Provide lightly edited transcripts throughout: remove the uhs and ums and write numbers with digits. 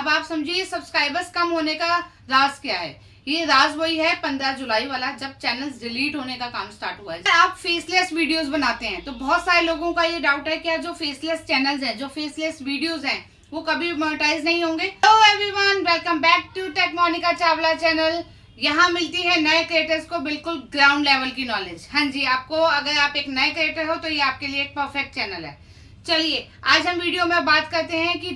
अब आप समझिए सब्सक्राइबर्स कम होने का राज क्या है। ये राज वही है 15 जुलाई वाला, जब चैनल्स डिलीट होने का काम स्टार्ट हुआ है। आप फेसलेस वीडियोस बनाते हैं तो बहुत सारे लोगों का ये डाउट है कि जो फेसलेस चैनल्स हैं, जो फेसलेस वीडियोस हैं, वो कभी मोनेटाइज नहीं होंगे। Hello everyone, welcome back to tech Monika Chawla channel. यहाँ मिलती है नए क्रिएटर्स को बिल्कुल ग्राउंड लेवल की नॉलेज। हाँ जी, आपको अगर आप एक नए क्रिएटर हो तो ये आपके लिए एक परफेक्ट चैनल है। चलिए आज हम वीडियो में बात करते हैं कि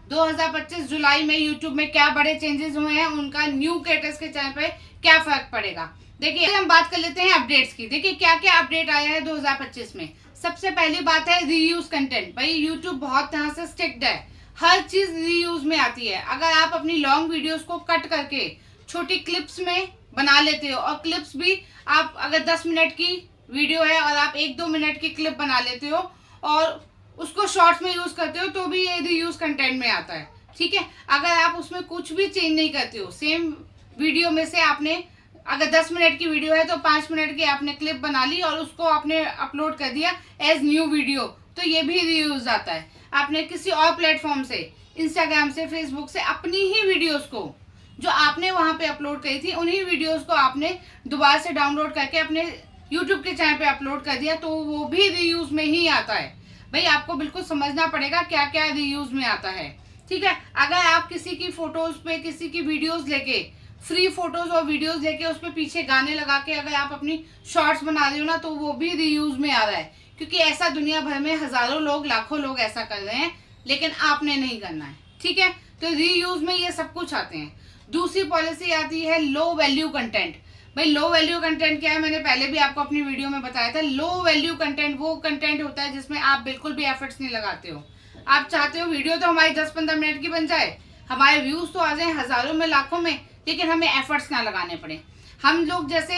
2025 जुलाई में यूट्यूब में क्या बड़े चेंजेस हुए हैं, उनका न्यू क्रिएटर्स के चैनल पे क्या फर्क पड़ेगा। देखिए हम बात कर लेते हैं अपडेट्स की। देखिए क्या क्या अपडेट आया है 2025 में। सबसे पहली बात है रीयूज कंटेंट। भाई यूट्यूब बहुत तरह से स्ट्रिक्ट है, हर चीज रीयूज में आती है। अगर आप अपनी लॉन्ग वीडियोस को कट करके छोटी क्लिप्स में बना लेते हो, और क्लिप्स भी आप अगर 10 मिनट की वीडियो है और आप 1-2 मिनट की क्लिप बना लेते हो और उसको शॉर्ट्स में यूज करते हो, तो भी ये रीयूज कंटेंट में आता है। ठीक है, अगर आप उसमें कुछ भी चेंज नहीं करते हो, सेम वीडियो में से आपने अगर 10 मिनट की वीडियो है तो 5 मिनट की आपने क्लिप बना ली और उसको आपने अपलोड कर दिया एज न्यू वीडियो, तो ये भी रीयूज आता है। आपने किसी और प्लेटफॉर्म से, इंस्टाग्राम से, फेसबुक से अपनी ही वीडियोस को जो आपने वहां पे अपलोड करी थी, उन्हीं वीडियोस को आपने दोबारा से डाउनलोड करके अपने यूट्यूब के चैनल पे अपलोड कर दिया, तो वो भी रीयूज में ही आता है। भाई आपको बिल्कुल समझना पड़ेगा क्या क्या रीयूज में आता है। ठीक है, अगर आप किसी की फोटोज पे, किसी की वीडियोस लेके, फ्री फोटोज और वीडियोस लेके उस पे पीछे गाने लगा के अगर आप अपनी शॉर्ट्स बना रहे हो ना, तो वो भी रीयूज में आ रहा है। क्योंकि ऐसा दुनिया भर में हजारों लोग, लाखों लोग ऐसा कर रहे हैं, लेकिन आपने नहीं करना है। ठीक है, तो रीयूज में ये सब कुछ आते हैं। दूसरी पॉलिसी आती है लो वैल्यू कंटेंट। भाई लो वैल्यू कंटेंट क्या है, मैंने पहले भी आपको अपनी वीडियो में बताया था। लो वैल्यू कंटेंट वो कंटेंट होता है जिसमें आप बिल्कुल भी एफर्ट्स नहीं लगाते हो। आप चाहते हो वीडियो तो हमारी 10-15 मिनट की बन जाए, हमारे व्यूज तो आ जाए हजारों में, लाखों में, लेकिन हमें एफर्ट्स ना लगाने पड़े। हम लोग जैसे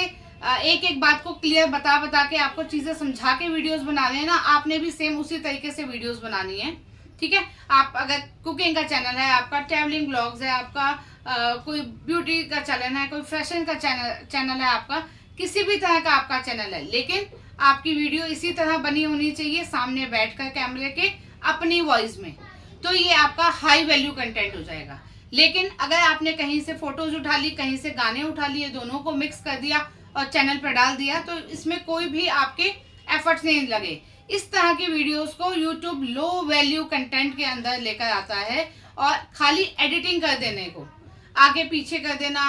एक एक बात को क्लियर बता बता के आपको चीजें समझा के वीडियोस बना रहे हैं ना, आपने भी सेम उसी तरीके से वीडियोस बनानी है। ठीक है, आप अगर कुकिंग का चैनल है, आपका ट्रैवलिंग ब्लॉग्स है, आपका कोई ब्यूटी का चैनल है, कोई फैशन का चैनल है, आपका किसी भी तरह का आपका चैनल है, लेकिन आपकी वीडियो इसी तरह बनी होनी चाहिए, सामने बैठकर कैमरे के, अपनी वॉइस में, तो ये आपका हाई वैल्यू कंटेंट हो जाएगा। लेकिन अगर आपने कहीं से फोटोज उठा ली, कहीं से गाने उठा लिए, दोनों को मिक्स कर दिया और चैनल पर डाल दिया, तो इसमें कोई भी आपके एफर्ट्स नहीं लगे। इस तरह की वीडियोस को यूट्यूब लो वैल्यू कंटेंट के अंदर लेकर आता है, और खाली एडिटिंग कर देने को, आगे पीछे कर देना,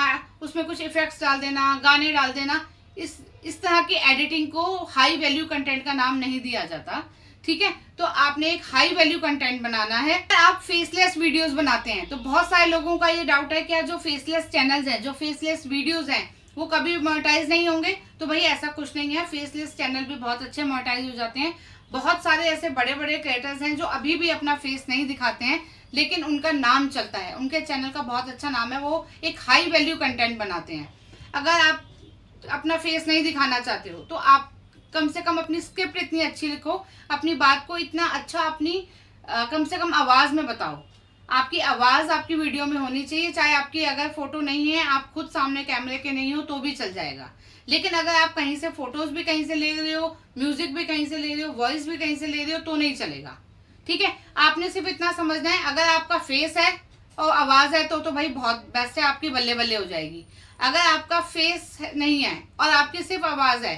उसमें कुछ इफेक्ट्स डाल देना, गाने डाल देना, इस तरह की एडिटिंग को हाई वैल्यू कंटेंट का नाम नहीं दिया जाता। ठीक है, तो आपने एक हाई वैल्यू कंटेंट बनाना है। आप फेसलेस वीडियोस बनाते हैं तो बहुत सारे लोगों का ये डाउट है कि जो फेसलेस चैनल्स हैं, जो फेसलेस वीडियोस हैं, वो कभी मोनेटाइज नहीं होंगे। तो भाई ऐसा कुछ नहीं है, फेसलेस चैनल भी बहुत अच्छे मोनेटाइज हो जाते हैं। बहुत सारे ऐसे बड़े बड़े क्रिएटर्स हैं जो अभी भी अपना फेस नहीं दिखाते हैं, लेकिन उनका नाम चलता है, उनके चैनल का बहुत अच्छा नाम है, वो एक हाई वैल्यू कंटेंट बनाते हैं। अगर आप अपना फेस नहीं दिखाना चाहते हो तो आप कम से कम अपनी स्क्रिप्ट इतनी अच्छी लिखो, अपनी बात को इतना अच्छा अपनी कम से कम आवाज में बताओ। आपकी आवाज आपकी वीडियो में होनी चाहिए, चाहे आपकी अगर फोटो नहीं है, आप खुद सामने कैमरे के नहीं हो, तो भी चल जाएगा। लेकिन अगर आप कहीं से फोटोज भी कहीं से ले रहे हो, म्यूजिक भी कहीं से ले रहे हो, वॉइस भी कहीं से ले रहे हो, तो नहीं चलेगा। ठीक है, आपने सिर्फ इतना समझना है, अगर आपका फेस है और आवाज है तो भाई बहुत बेस्ट है, आपकी बल्ले बल्ले हो जाएगी। अगर आपका फेस नहीं है और आपकी सिर्फ आवाज है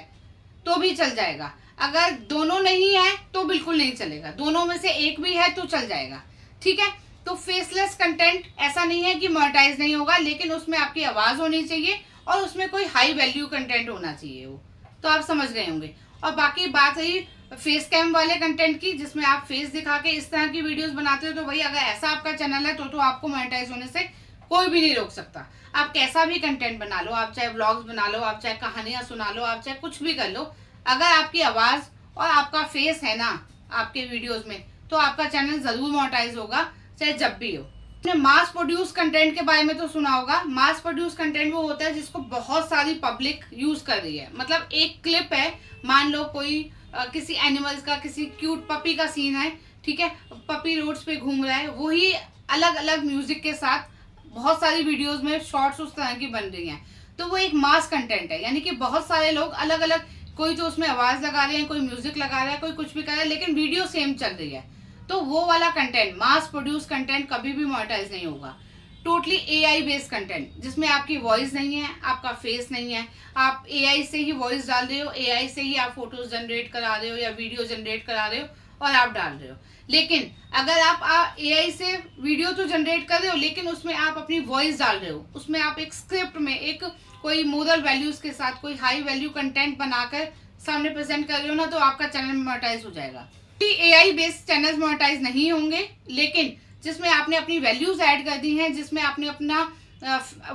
तो भी चल जाएगा। अगर दोनों नहीं है तो बिल्कुल नहीं चलेगा, दोनों में से एक भी है तो चल जाएगा। ठीक है, तो फेसलेस कंटेंट ऐसा नहीं है कि मोनेटाइज नहीं होगा, लेकिन उसमें आपकी आवाज होनी चाहिए और उसमें कोई हाई वैल्यू कंटेंट होना चाहिए, वो तो आप समझ गए होंगे। और बाकी बात रही फेस कैम वाले कंटेंट की, जिसमें आप फेस दिखा के इस तरह की वीडियोस बनाते हो, तो भाई अगर ऐसा आपका चैनल है तो आपको मोनेटाइज होने से कोई भी नहीं रोक सकता। आप कैसा भी कंटेंट बना लो, आप चाहे व्लॉग्स बना लो, आप चाहे कहानियां सुना लो, आप चाहे कुछ भी कर लो, अगर आपकी आवाज और आपका फेस है ना आपके वीडियोस में, तो आपका चैनल जरूर मोनेटाइज होगा, चाहे जब भी हो। आपने मास प्रोड्यूस कंटेंट के बारे में तो सुना होगा। मास प्रोड्यूस कंटेंट वो होता है जिसको बहुत सारी पब्लिक यूज कर रही है। मतलब एक क्लिप है, मान लो कोई किसी एनिमल्स का, किसी क्यूट पपी का सीन है, ठीक है, पपी रोड्स पे घूम रहा है, वही अलग अलग म्यूजिक के साथ बहुत सारी वीडियोस में शॉर्ट्स उस तरह की बन रही हैं, तो वो एक मास कंटेंट है। यानी कि बहुत सारे लोग अलग अलग, कोई तो उसमें आवाज लगा रहे हैं, कोई म्यूजिक लगा रहा है, कोई कुछ भी कर रहा है, लेकिन वीडियो सेम चल रही है। तो वो वाला कंटेंट, मास प्रोड्यूस कंटेंट कभी भी मोनेटाइज नहीं होगा। टोटली एआई बेस्ड कंटेंट जिसमें आपकी वॉइस नहीं है, आपका फेस नहीं है, आप एआई से ही वॉइस डाल रहे हो, एआई से ही आप फोटोज जनरेट करा रहे हो या वीडियो जनरेट करा रहे हो और आप डाल रहे हो। लेकिन अगर आप एआई से वीडियो तो जनरेट कर रहे हो लेकिन उसमें आप अपनी वॉइस डाल रहे हो, उसमें आप एक स्क्रिप्ट में एक कोई मोरल वैल्यूज के साथ कोई हाई वैल्यू कंटेंट बनाकर सामने प्रेजेंट कर रहे हो ना, तो आपका चैनल मोनेटाइज हो जाएगा। एआई बेस्ड चैनल मोनेटाइज नहीं होंगे, लेकिन जिसमें आपने अपनी वैल्यूज ऐड कर दी हैं, जिसमें आपने अपना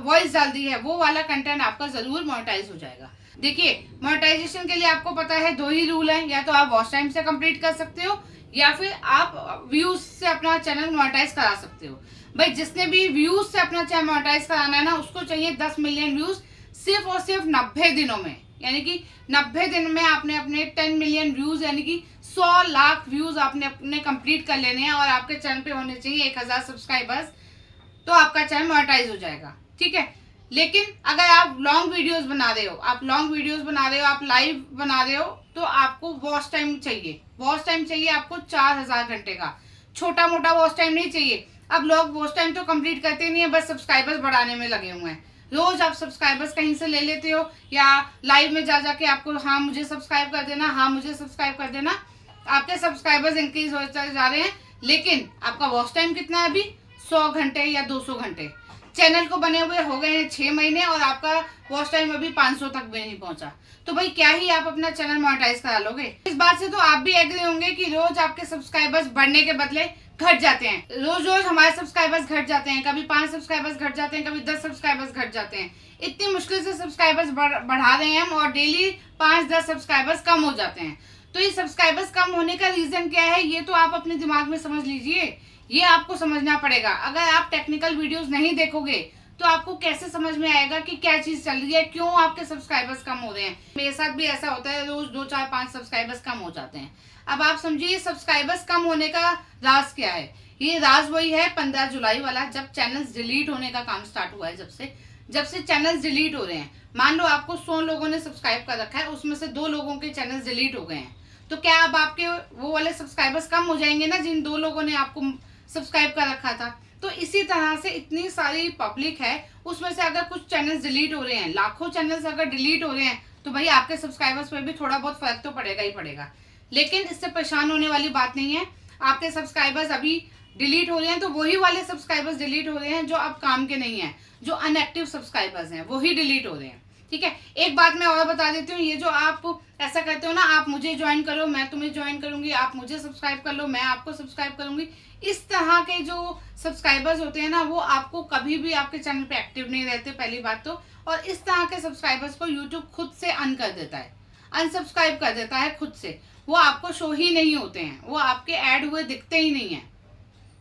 वॉइस डाल दी है, वो वाला कंटेंट आपका जरूर मोनेटाइज हो जाएगा। देखिए, मोनेटाइजेशन के लिए आपको पता है 2 ही रूल हैं, या तो आप वॉच टाइम से कंप्लीट कर सकते हो या फिर आप व्यूज से अपना चैनल मोनेटाइज करा सकते हो। भाई जिसने भी व्यूज से अपना चैनल मोनेटाइज कराना है ना, उसको चाहिए 10 मिलियन व्यूज सिर्फ और सिर्फ 90 दिनों में। यानी कि 90 दिन में आपने अपने 10 मिलियन व्यूज यानी कि 100 लाख व्यूज आपने अपने कंप्लीट कर लेने हैं और आपके चैनल पे होने चाहिए 1000 सब्सक्राइबर्स, तो आपका चैनल मोनेटाइज हो जाएगा। ठीक है, लेकिन अगर आप लॉन्ग वीडियोस बना रहे हो, आप लाइव बना रहे हो, तो आपको वॉच टाइम चाहिए। वॉच टाइम चाहिए आपको 4000 घंटे का। छोटा मोटा वॉच टाइम नहीं चाहिए। अब लोग वॉच टाइम तो कंप्लीट करते नहीं है, बस सब्सक्राइबर्स बढ़ाने में लगे हुए हैं। रोज आप सब्सक्राइबर्स कहीं से ले लेते हो या लाइव में जा जाके आपको हाँ मुझे सब्सक्राइब कर देना, हाँ मुझे सब्सक्राइब कर देना, आपके सब्सक्राइबर्स इंक्रीज होते जा रहे हैं, लेकिन आपका वॉच टाइम कितना है अभी? 100 घंटे या 200 घंटे। चैनल को बने हुए हो गए हैं 6 महीने और आपका वॉच टाइम अभी 500 तक भी नहीं पहुंचा, तो भाई क्या ही आप अपना चैनल मोनेटाइज करा लोगे? इस बात से तो आप भी एग्री होंगे कि रोज आपके सब्सक्राइबर्स बढ़ने के बदले घट जाते हैं। रोज रोज हमारे सब्सक्राइबर्स घट जाते हैं, कभी 5 सब्सक्राइबर्स घट जाते हैं, कभी 10 सब्सक्राइबर्स घट जाते हैं। इतनी मुश्किल से सब्सक्राइबर्स बढ़ा रहे हैं हम और डेली 5-10 सब्सक्राइबर्स कम हो जाते हैं। तो ये सब्सक्राइबर्स कम होने का रीजन क्या है, ये तो आप अपने दिमाग में समझ लीजिए। ये आपको समझना पड़ेगा। अगर आप टेक्निकल वीडियोस नहीं देखोगे तो आपको कैसे समझ में आएगा कि क्या चीज चल रही है, क्यों आपके सब्सक्राइबर्स कम हो रहे हैं। मेरे साथ भी ऐसा होता है, रोज 2, 4, 5 सब्सक्राइबर्स कम हो जाते हैं। अब आप समझिए सब्सक्राइबर्स कम होने का राज क्या है। ये राज वही है 15 जुलाई वाला, जब चैनल्स डिलीट होने का काम स्टार्ट हुआ है। जब से चैनल्स डिलीट हो रहे हैं, मान लो आपको 100 लोगों ने सब्सक्राइब कर रखा है, उसमें से 2 लोगों के चैनल्स डिलीट हो गए हैं, तो क्या अब आपके वो वाले सब्सक्राइबर्स कम हो जाएंगे ना, जिन 2 लोगों ने आपको सब्सक्राइब कर रखा था। तो इसी तरह से इतनी सारी पब्लिक है, उसमें से अगर कुछ चैनल्स डिलीट हो रहे हैं, लाखों चैनल्स अगर डिलीट हो रहे हैं, तो भाई आपके सब्सक्राइबर्स पे भी थोड़ा बहुत फर्क तो पड़ेगा ही पड़ेगा। लेकिन इससे परेशान होने वाली बात नहीं है। आपके सब्सक्राइबर्स अभी डिलीट हो रहे हैं तो वही वाले सब्सक्राइबर्स डिलीट हो रहे हैं जो अब काम के नहीं है, जो अनएक्टिव सब्सक्राइबर्स हैं वही डिलीट हो रहे हैं। ठीक है, एक बात मैं और बता देती हूँ, ये जो आप ऐसा करते हो ना, आप मुझे ज्वाइन करो, मैं तुम्हें ज्वाइन करूंगी, आप मुझे सब्सक्राइब कर लो, मैं आपको सब्सक्राइब करूंगी, इस तरह के जो सब्सक्राइबर्स होते हैं ना, वो आपको कभी भी आपके चैनल पे एक्टिव नहीं रहते, पहली बात तो। और इस तरह के सब्सक्राइबर्स को यूट्यूब खुद से अन कर देता है, अनसब्सक्राइब कर देता है खुद से। वो आपको शो ही नहीं होते हैं, वो आपके ऐड हुए दिखते ही नहीं है।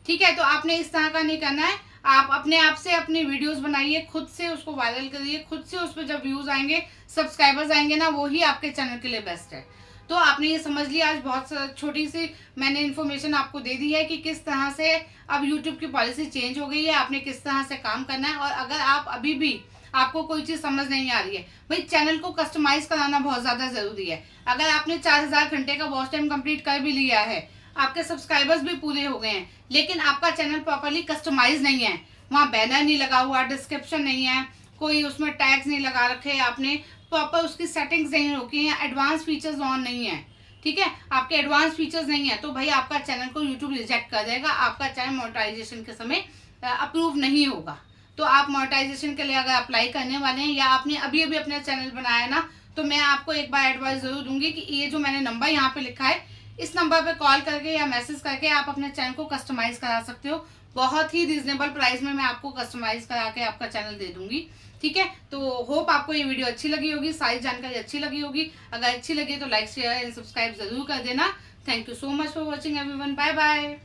ठीक है, तो आपने इस तरह का नहीं करना है। आप अपने आप से अपनी वीडियोस बनाइए, खुद से उसको वायरल करिए, खुद से उस पर जब व्यूज आएंगे, सब्सक्राइबर्स आएंगे ना, वो ही आपके चैनल के लिए बेस्ट है। तो आपने ये समझ लिया, आज बहुत छोटी सी मैंने इन्फॉर्मेशन आपको दे दी है कि किस तरह से अब यूट्यूब की पॉलिसी चेंज हो गई है, आपने किस तरह से काम करना है। और अगर आप अभी भी आपको कोई चीज समझ नहीं आ रही है, भाई चैनल को कस्टमाइज कराना बहुत ज्यादा जरूरी है। अगर आपने 4000 घंटे का वॉच टाइम कंप्लीट कर भी लिया है, आपके सब्सक्राइबर्स भी पूरे हो गए हैं, लेकिन आपका चैनल प्रॉपर्ली कस्टमाइज नहीं है, वहाँ बैनर नहीं लगा हुआ, डिस्क्रिप्शन नहीं है, कोई उसमें टैग्स नहीं लगा रखे, आपने प्रॉपर उसकी सेटिंग्स नहीं रोकी है, एडवांस फीचर्स ऑन नहीं है, ठीक है, आपके एडवांस फीचर्स नहीं है, तो भाई आपका चैनल को यूट्यूब रिजेक्ट कर देगा, आपका चैनल मोनेटाइजेशन के समय अप्रूव नहीं होगा। तो आप मोनेटाइजेशन के लिए अगर अप्लाई करने वाले हैं या आपने अभी अभी अपना चैनल बनाया ना, तो मैं आपको एक बार एडवाइस जरूर दूंगी कि ये जो मैंने नंबर यहाँ पे लिखा है, इस नंबर पे कॉल करके या मैसेज करके आप अपने चैनल को कस्टमाइज करा सकते हो। बहुत ही रीजनेबल प्राइस में मैं आपको कस्टमाइज करा के आपका चैनल दे दूंगी। ठीक है, तो होप आपको ये वीडियो अच्छी लगी होगी, सारी जानकारी अच्छी लगी होगी। अगर अच्छी लगी तो लाइक शेयर एंड सब्सक्राइब जरूर कर देना। Thank you so much for watching everyone, bye bye.